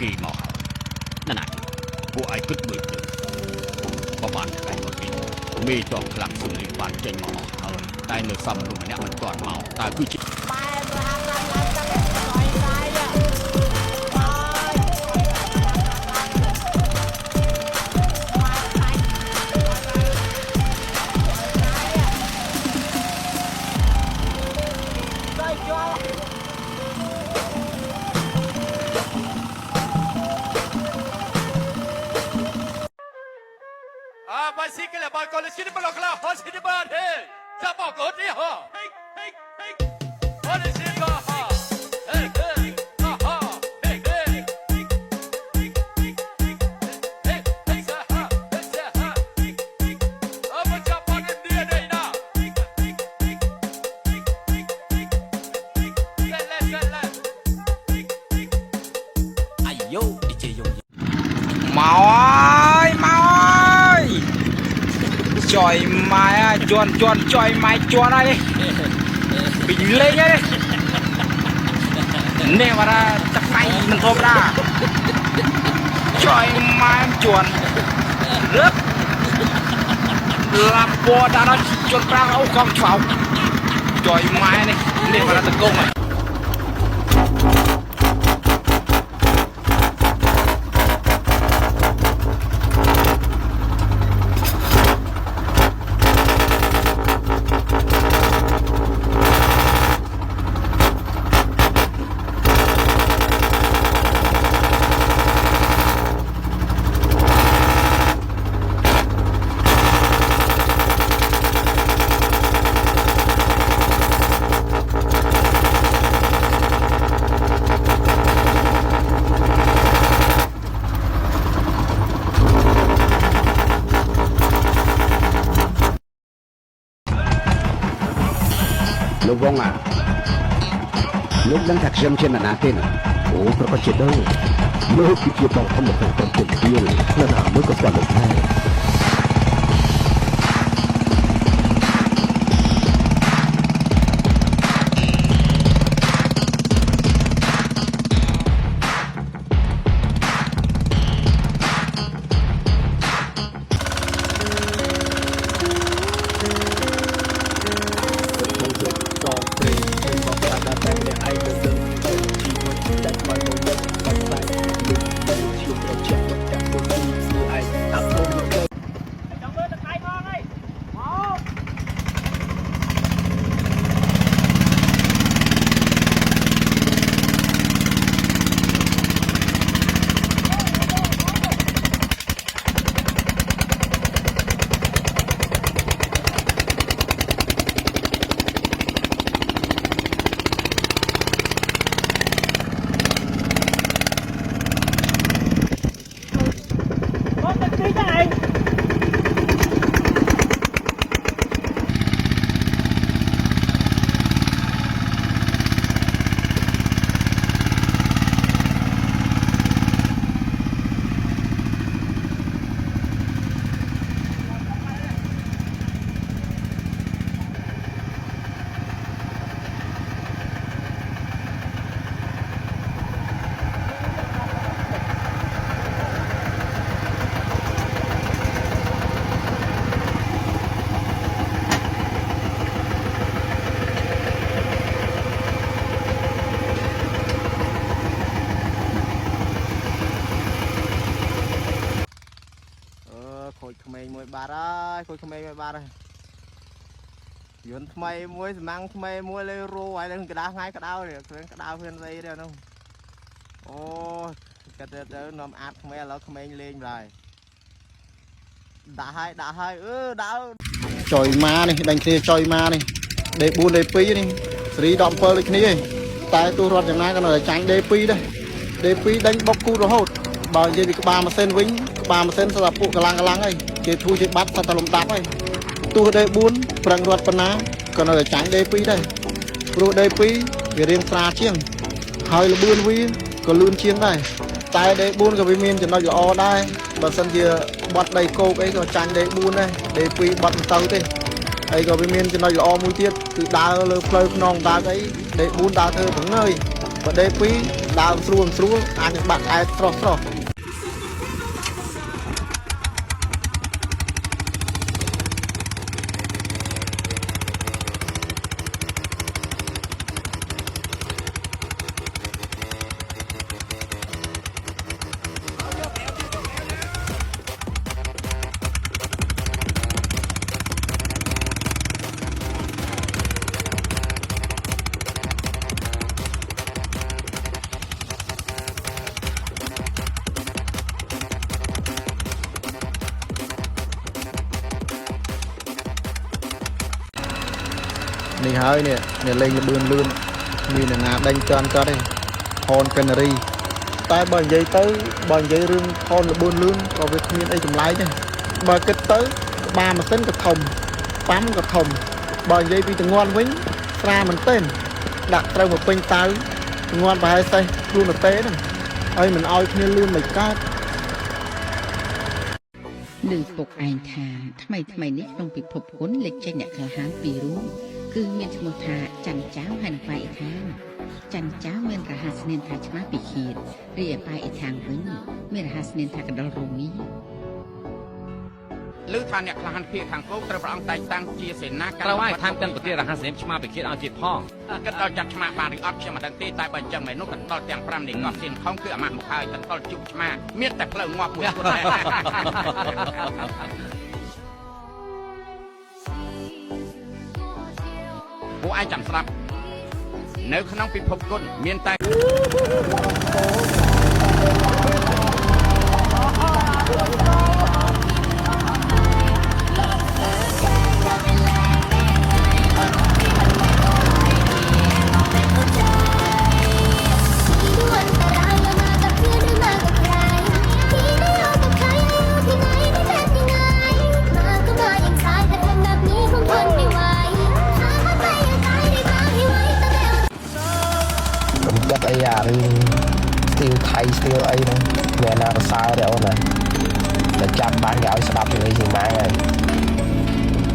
kỳ màuนั่นน่ะพวกไอ้กึศมือตึงประมาณใครก็กินมีจอมพลังสุริบานเจนมาเอาแต่เนื้อซ้ำลงมาเนี่ยมันก่อนเมาแต่คือจิMasih kena bakal sini belok lah, sini bar he. Siapa kau ni ha? Ada sini kau ha. Hey hey, ha. Hey hey. Hey hey ha. Hey ha. Apa siapa dia ni nak? Jalan. Ayo DJ Yong mau ơi chọi mai chuồn chọi mai chuồn này bị lên nhá nè mà ra chắc này mình thôm ra chọi mai chuồn rớt làm bò đã nó chuồn ra áo con pháo chọi mai này nè mà ra tấn công nàyលោកវងលោកដឹងថាខ្ញុំជាអ្នកណាទេណាអូប្រកាសជាដឹងមើលពីភាពបោកធម្មតាទៅទៅទៀតណាមើលក៏ស្គាល់លោកដែរក្មេងមួយបាត់ហើយខូចក្មេងមួយបាត់ហើយយន្តថ្មីមួយសំណាំងថ្មីមួយលើរੂហើយនឹងក្តារថ្ងៃក្តៅនេះគ្រឿងក្តៅហ៊ានស្អីទេនោះអូកាត់ទៅនាំអាតក្មេងឥឡូវក្មេងលេងម្ល៉េះដាក់ហើយដាក់ចុយម៉ានេះដាញ់គ្នាចុយម៉ានេះ D4 D2 នេះសេរី17ដូចគ្នាឯងតែទូរត់យ៉ាងណាក៏នៅតែចាញ់ D2 ដែរ D2 ដាញ់បុកគូរហូតបើនិយាយពីក្បាលម៉ាស៊ីនវិញក្បាលម៉ាស៊ីនស្រាប់ពួកកម្លាំងហើយគេធូរជាបាត់សត្វតែលំដាប់ហើយទោះ D4 ប្រឹងរត់ប៉ុណ្ណាក៏នៅតែចាញ់ D2 ដែរព្រោះ D2 វារៀងស្រាលជាងហើយល្បឿនវាក៏លឿនជាងដែរតែ D4 ក៏វាមានចំណុចល្អដែរបើសិនជាបត់ដីគោកអីក៏ចាញ់ D4 ដែរ D2 បត់មិនទៅទេហើយក៏វាមានចំណុចល្អមួយទៀតគឺដើរលើផ្លូវខ្នងដើរអី D4 ដើរធ្វើប្រងើយ បើដេ2ដើមស្រួលអាចនឹងបាក់អែតស្រស់នេះហើយនេះលេងលឿនមានអ្នកណាដេញចន់ចត់ទេហនកិនរីតែបើនិយាយទៅបើនិយាយរឿងហនលឿនក៏វាគ្មានអីចម្លែកទេបើគិតទៅក្បាលម៉ាស៊ីនក៏ធំប៉ាំក៏ធំបើនិយាយពីទងន់វិញស្រាមែនទែនដាក់ត្រូវមកពេញតៅទងន់ប្រហែលសេះខ្លួនទៅទេហ្នឹងហើយមិនអោយគ្នាលឿនមិនកើត លើពុកឯងថាថ្មីនេះក្នុងពិភពគុណលេចចេញអ្នកក្លាហានពីររូបគឺមានឈ្មោះថាច័ន្ទចៅហើយនិងប៉ៃអ៊ីថាងច័ន្ទចៅមានរហស្សនាមថាឆ្មាពីខៀតរីឯប៉ៃអ៊ីថាងវិញមានរហស្សនាមថាកណ្ដុររមី ឮថាអ្នកក្លាហានភៀកខាងគោកត្រូវព្រះអង្គតែងតាំងជាសេនាការ ត្រូវឲ្យថែមទាំងប្រទេសរហស្សនាមឆ្មាបិគិតឲ្យទៀតផង គិតដល់ចាត់ឆ្មាបានឬអត់ខ្ញុំមិនដឹងទេតែបើអញ្ចឹងមែននោះកណ្ដុរទាំង5នេះគាត់សៀនខំគឺអាម៉ាស់មកហើយកណ្ដុរជុកឆ្មាមានតែផ្លូវងាប់មួយខ្លួនដែរពួកឯងចាំស្ដាប់នៅក្នុងពិភពគុណមានតែ អីអារឿងស្ទីលថៃស្ទីលអីហ្នឹងមានណារសើរទេអូនណាតែចាប់បានគេឲ្យស្ដាប់ពីជាម៉ាយហើយ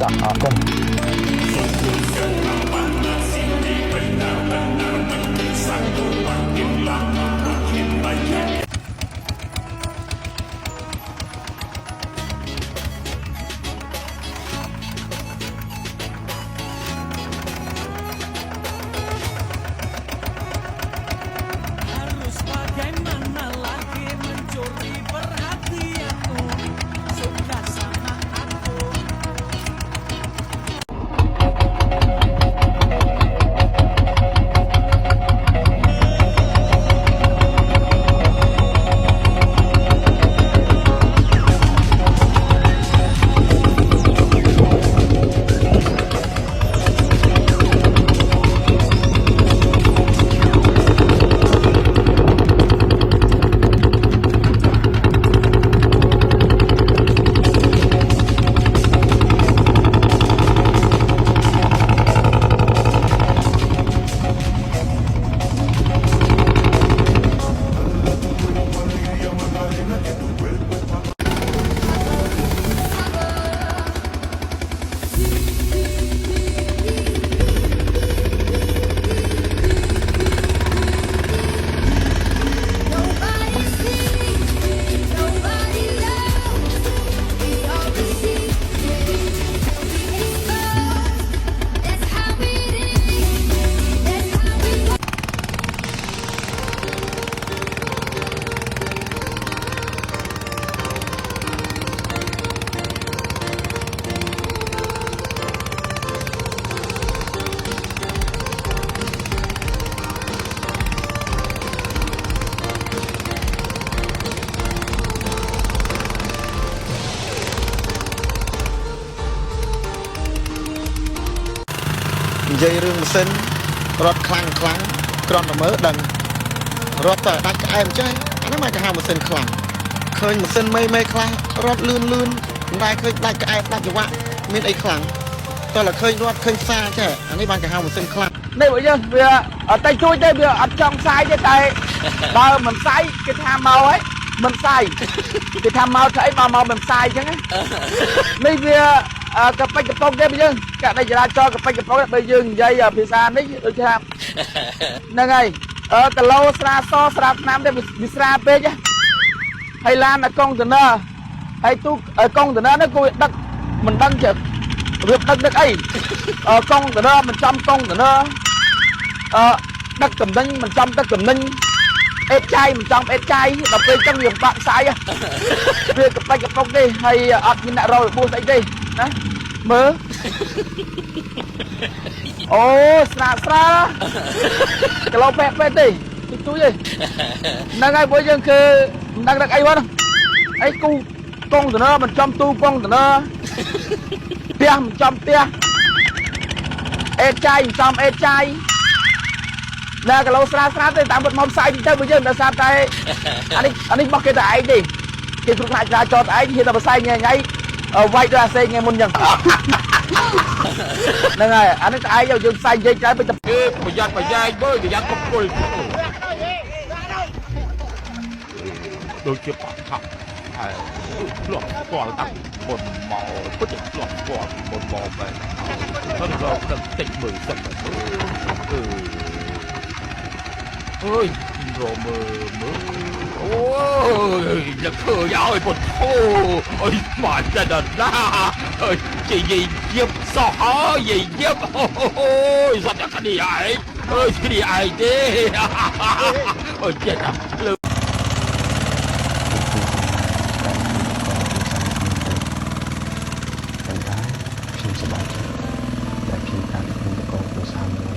តោះអរគុណ និយាយរឿងម៉ាស៊ីនរត់ខ្លាំងគ្រាន់តែមើលដឹងរត់តែដាច់ក្អែមចេះអានេះមកគេហៅម៉ាស៊ីនខ្លាំងឃើញម៉ាស៊ីនមេខ្លះរត់លឿនមិនដែលឃើញដាច់ក្អែមដាច់ចង្វាក់មានអីខ្លាំងតើតែឃើញរត់ឃើញផ្សារចេះអានេះបានគេហៅម៉ាស៊ីនខ្លាំងនេះបើយើងវាអត់តែជួយទេវាអត់ចង់ផ្សាយទេតែបើមិនផ្សាយគេថាមកហើយមិនផ្សាយគេថាមកស្អីមកមិនផ្សាយអញ្ចឹងនេះវាកប៉ិចកំប៉ុងទេយើងកដេចចរាចរណ៍កប៉ិចកំប៉ុងបើយើងនិយាយភាសានេះដូចថាហ្នឹងហើយ គីឡូស្រាសស្រាឆ្នាំទេវាស្រាពេកហើយឡានកុងតឺន័រហើយទូកុងតឺន័រហ្នឹងគួរដឹកមិនដឹងចេះវាដឹកអីកុងតឺន័រមិនចំកុងតឺន័រដឹកតំណែងមិនចំដឹកតំណែងអេតចាយមិនចំអេតចាយដល់ពេលចឹងវាបាក់ផ្សាយវាកប៉ិចកប៉ុកទេហើយអត់មានអ្នករករបួសស្អីទេណាមើលអូស្រាគីឡូពេកទេជួយទេហ្នឹងហើយពួកយើងគឺមិនដឹងដឹកអីវ៉ាអីគូកុងតឺន័រមិនចំទូកុងតឺន័រផ្ទះមិនចំផ្ទះអេតចាយមិនចំអេតចាយណាគីឡូស្រាទេតាមវត្តមកផ្សាយទៅពួកយើងដល់សារតែអានេះបោះគេតែឯងទេគេគ្រប់ខ្លាចចោតឯងហ៊ានតែផ្សាយញ៉ៃវាយដល់អាសេថ្ងៃមុនចឹងហ្នឹងហើយអានេះតែឯងយើងផ្សាយនិយាយច្រើនពេកតែគឺប្រយ័ត្នប្រយែងមើលប្រយ័ត្នកំពុលដូចជាបាក់ខាប់ហើយឆ្លោះស្គាល់តាំងមុនមកពុតឆ្លោះស្គាល់មុនមកបែបហ្នឹងរកទឹកតិចមើលសិនអើយរមើអូយយកឃើញឲ្យពុតអូអើយមកចិត្តដល់ណាអើយជាយាបសោះហើយយាបអូយសត្វគ្នាឯងអើយគ្នាឯងទេអូយចិត្តលើខ្ញុំសប្បាយចិត្តដែលខ្ញុំបានក្នុងតកោគ្រួសារមួយ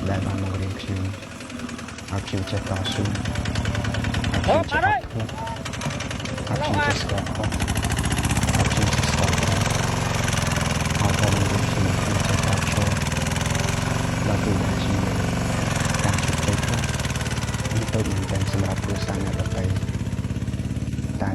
ដែលបានមករៀនខ្ញុំឲ្យខ្ញុំចេះតស៊ូហើយខ្ញុំចេះស្គាល់ខុសហើយខ្ញុំចេះស្គាល់ខុសហើយក៏នឹងរៀនខ្ញុំចេះតស៊ូដល់ពេលដែលខ្ញុំការជោគជ័យខ្លះវាទៅមែនតែសម្រាប់គ្រួសារអ្នកដទៃតែ